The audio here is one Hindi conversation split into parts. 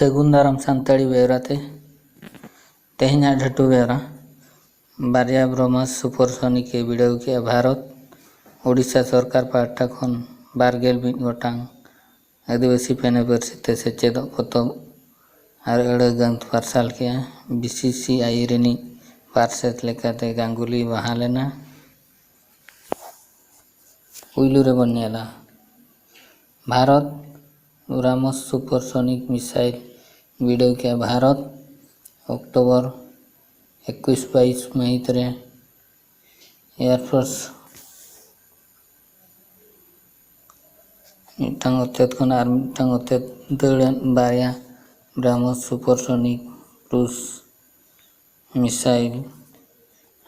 सगुन दाराम सानताड़ी बेवराते तेहना ढटू बेवरा बारिया ब्रह्मस सुपरसोनिक के वीडियो के भारत ओडिशा सरकार पाहटा खन 12 गोटांग आदिवासी पेने परसिते सेचेद पतब और अड़गंत पार्सल के बीसीसीआई रेनी पार्सेत लेकाते गांगुली बहालेना उइलुरे बन्याला Bharat BrahMos supersonic missile video के भारत अक्टोबर 21-22 महित रे एयरफोर्स मिटांग अत्यत खन आर मिटांग अत्यत दड़न बारिया BrahMos supersonic cruise missile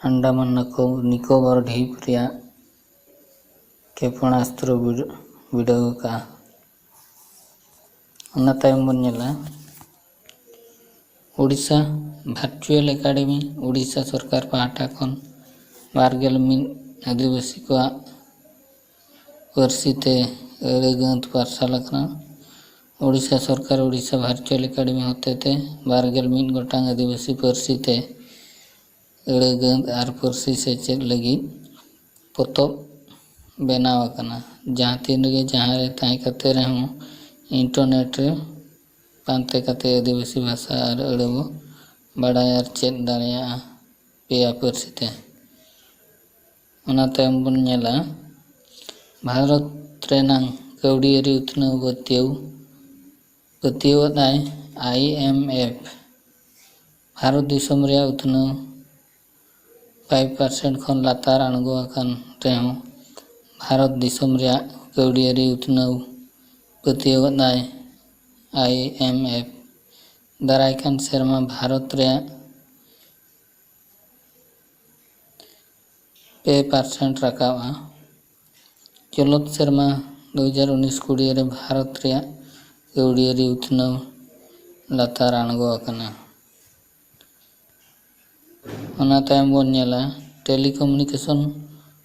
Andaman Nicobar ढीप रिया क्षेपणास्त्र वीडियो का बनेला ओडिशा वर्चुअल एकेडमी ओडिशा सरकार पाहटा खन 12 आदिवासी को परसिते अड़गंत पार्सल ओडिशा सरकार ओडिशा वर्चुअल एकेडमी होते थे 12 गोटांग आदिवासी परसिते अड़गंत आर परसी सेचेद लगी पतब बनावना जहाँ तीन रे जहाँ रे ताई कते रहूँ इंटरनेट रे पांते कते आदिवासी भाषा और अड़बो बड़ाय और चेद दाड़िया पेया परसिते बन नेला भारत रेनांग कौड़ियारी उतनाव पतियवनाय IMF भारत दिसम रे उतनाव 5% खन लातार अणगो आकान रेहों भारत दिसम रे कौड़ियारी उतनाव पतियवनाय IMF दारायकान सेरमा भारत रे 2% रकावा चलत सेरमा 2019-20 रे भारत रे कौड़ियारी उतनाव लातार अणगो आकाना बन नेला टेलीकम्युनिकेशन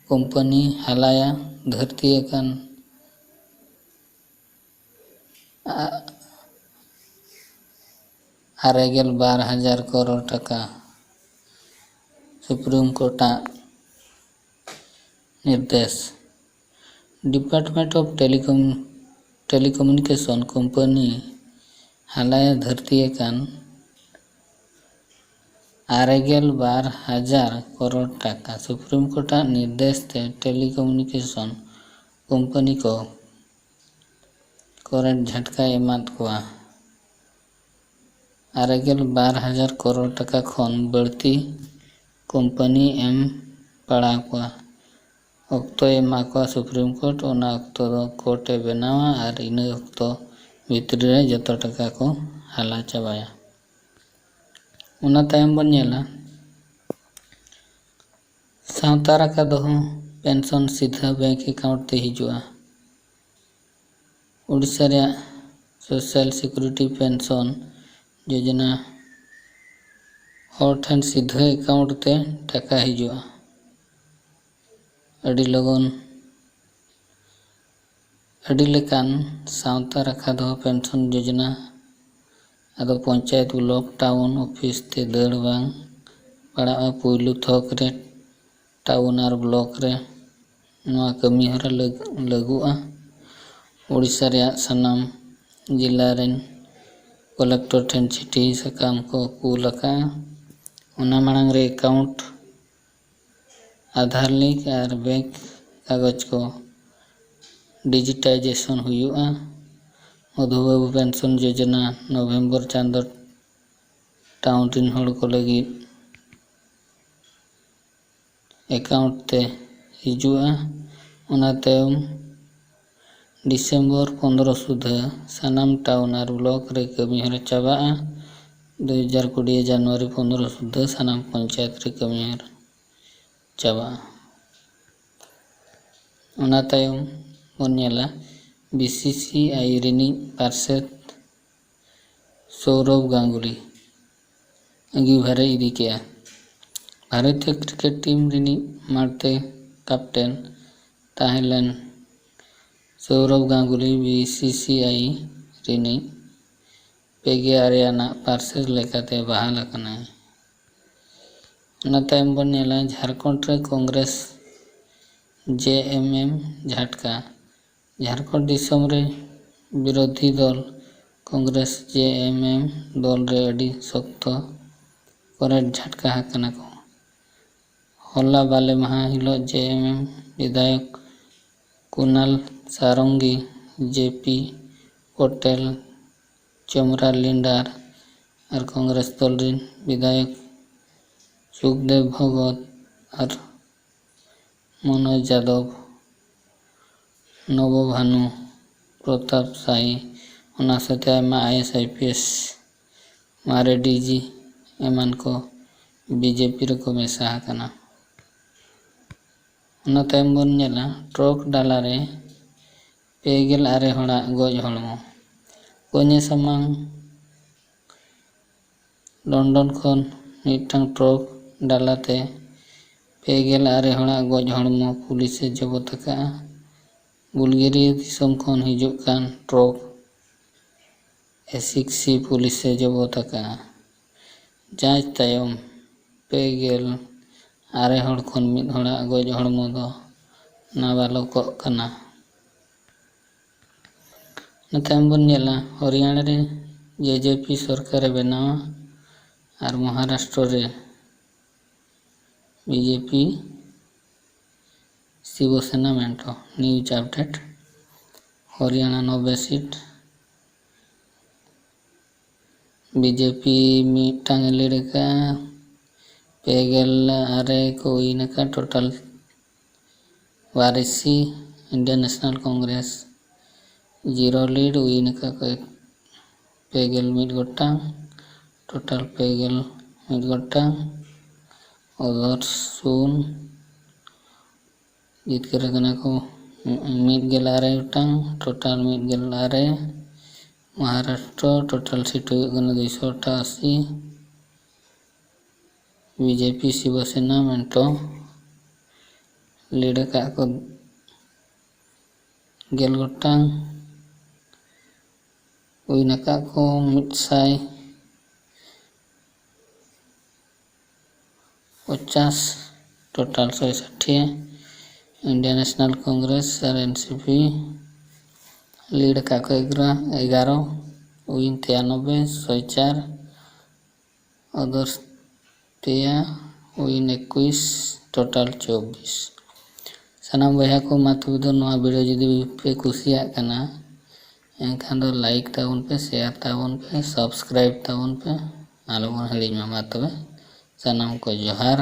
कंपनी हालाया धरती एकान 12,000 करोड़ टका सुप्रीम कोर्ट निर्देश डिपार्टमेंट ऑफ टेलीकम्युनिकेशन कंपनी हालाया धरती एकान 12,000 करोड़ टका सुप्रीम कोर्ट निर्देश थे टेलीकम्युनिकेशन कंपनी को करेंट झटका एमात को 12,000 करोड़ टका खन बढ़ती कंपनी एम पड़ा को अक्तो एमा को सुप्रीम कोर्ट ओना अक्तो दो कोर्टे बनावा और इन अक्तो भितरी रे जतो टका को हाला चाबाया बन नेला सावतारा का दहो पेंशन सीधा बैंक अकाउंट ते हिजुआ ओडिशा रे सोशल सिक्योरिटी पेंशन योजना हर ठन सीधा अकाउंट ते टका हिजुआ अड़ी लगन अड़ी लेकान सावता रखा दो पेंशन योजना आदो पंचायत ब्लॉक टाउन ऑफिस ते दड़ बांग पड़ा पुइलु थक रे टाउन और ब्लॉक रे नवा कमी हरा लगुआ ओडिशा रे सनाम जिला रेन कलेक्टर ठेन चिठी सकाम को कूलका ओना मांग रे अकाउंट आधार लिंक और बैंक कागज को डिजिटाइजेशन हुआ मधुबाबू पेंशन योजना नवंबर चांदो टाउन रिन हड़ को लगी अकाउंट ते हिजुआ ओना तायम डिसेंबर 15 सुधा सनाम टाउन और ब्लॉक रे कमी हर चाबा 2020 जनवरी 15 सुधा सनाम पंचायत रे कमी हर चाबा ओना तायम बनेला BCCI रिनी पार्षद सौरभ गांगुली अंगी भरे इदी किया भारतीय क्रिकेट टीम रिनी मारते कैप्टन ताहिलन सौरभ गांगुली BCCI रिनी ᱯᱮᱜᱮ ᱟᱱᱟᱜ ᱯᱟᱨᱥᱮᱥ ᱞᱮᱠᱟᱛᱮ ᱵᱟᱦᱟᱞ ᱟᱠᱟᱱᱟᱭ। ᱚᱱᱟ ᱛᱟᱭᱚᱢ ᱵᱚᱱ ᱧᱮᱞᱟ ᱡᱷᱟᱲᱠᱷᱚᱸᱰ ᱨᱮ ᱠᱚᱝᱜᱨᱮᱥ JMM ᱡᱷᱟᱴᱠᱟ। ঝাড়খণ্ড ᱫᱤᱥᱚᱢ ᱨᱮ বিরোধী দল কংগ্রেস JMM দল রে আᱹᱰᱤ শক্ত করে ঝাটকা আᱠᱟᱱᱟ ᱠᱚ। হলা বালে মাহা হিलोग JMM বিধায়ক কুনাল সারঙ্গী JP পটেল চমরা লিন্ডার আর কংগ্রেস দল ᱨᱮᱱ বিধায়ক সুখদেব ভগত আর मनोज यादव नवभानु प्रताप साई ᱚᱱᱟ ᱥᱟᱶᱛᱮ ᱟᱭᱢᱟ IAS IPS ᱢᱟᱨᱮ DG ᱮᱢᱟᱱ ᱠᱚ BJP ᱨᱮᱠᱚ ᱢᱮᱥᱟ ᱟᱠᱟᱱᱟ। ᱚᱱᱟ ᱛᱟᱭᱚᱢ ᱵᱚᱱ ᱧᱮᱞᱟ ᱴᱨᱟᱠ ᱰᱟᱞᱟ ᱨᱮ 26 ᱦᱚᱲᱟᱜ ᱜᱚᱡ ᱦᱚᱲᱢᱚ। ᱠᱚᱧᱮ ᱥᱟᱢᱟᱝ লন্ডন ᱠᱷᱚᱱ ᱢᱤᱫᱴᱟᱝ ᱴᱨᱟᱠ ᱰᱟᱞᱟᱛᱮ 26 ᱦᱚᱲᱟᱜ ᱜᱚᱡ ᱦᱚᱲᱢᱚ ᱯᱩᱞᱤᱥᱮ ᱡᱚᱵᱚᱛ ᱟᱠᱟᱜᱼᱟ। বুলগেরিয়া দিশম ᱠᱷᱚᱱ ᱦᱤᱡᱩᱜ ᱠᱟᱱ ᱴᱨᱟᱠ A6C পুলিশে ᱡᱚᱵᱚᱛ ᱟᱠᱟᱜᱼᱟ। ᱡᱟᱸᱪ ᱛᱟᱭᱚᱢ 26 ᱦᱚᱲ ᱠᱷᱚᱱ ᱢᱤᱫ ᱦᱚᱲᱟᱜ ᱜᱚᱡ ᱦᱚᱲᱢᱚ ᱫᱚ ᱱᱟᱵᱟᱞᱚᱠᱚᱜ ᱠᱟᱱᱟ। ᱚᱱᱟ ᱛᱟᱭᱚᱢ ᱵᱚᱱ ᱧᱮᱞᱟ ᱦᱚᱨᱤᱭᱟଣା ᱨᱮ JJP ᱥᱚᱨᱠᱟᱨᱮ ᱵᱮᱱᱟᱣᱟ ᱟᱨ ᱢᱚᱦᱟᱨᱟᱥᱴᱨᱚ ᱨᱮ BJP शिवसेना मेंटो। News update Haryana 90 seat BJP मिटांग लिड़का 26 को इनका टोटल वारिसी इंडियन नेशनल कांग्रेस 0 लीड इनका 21 गोटांग टोटल 21 गोटांग अदर सुन जितकर को 16 गोटांग total 16 Maharashtra total seat 288 BJP Shiv Sena मेंटो लीड का को 10 गोटांग उइनका को 150 टोटल 160 इंडियन नेशनल कांग्रेस और NCP लीड का को 11 उइन 93 104 अदर्स 3 उइन 21 टोटल 24 सानाम बया को मातु दो नवा वीडियो जदि पे कुसिया कना एनखान दो लाइक ताबन पे शेयर ताबन पे सब्सक्राइब ताबन पे आलोबन हड़ी मा मातबे सानाम को जोहार।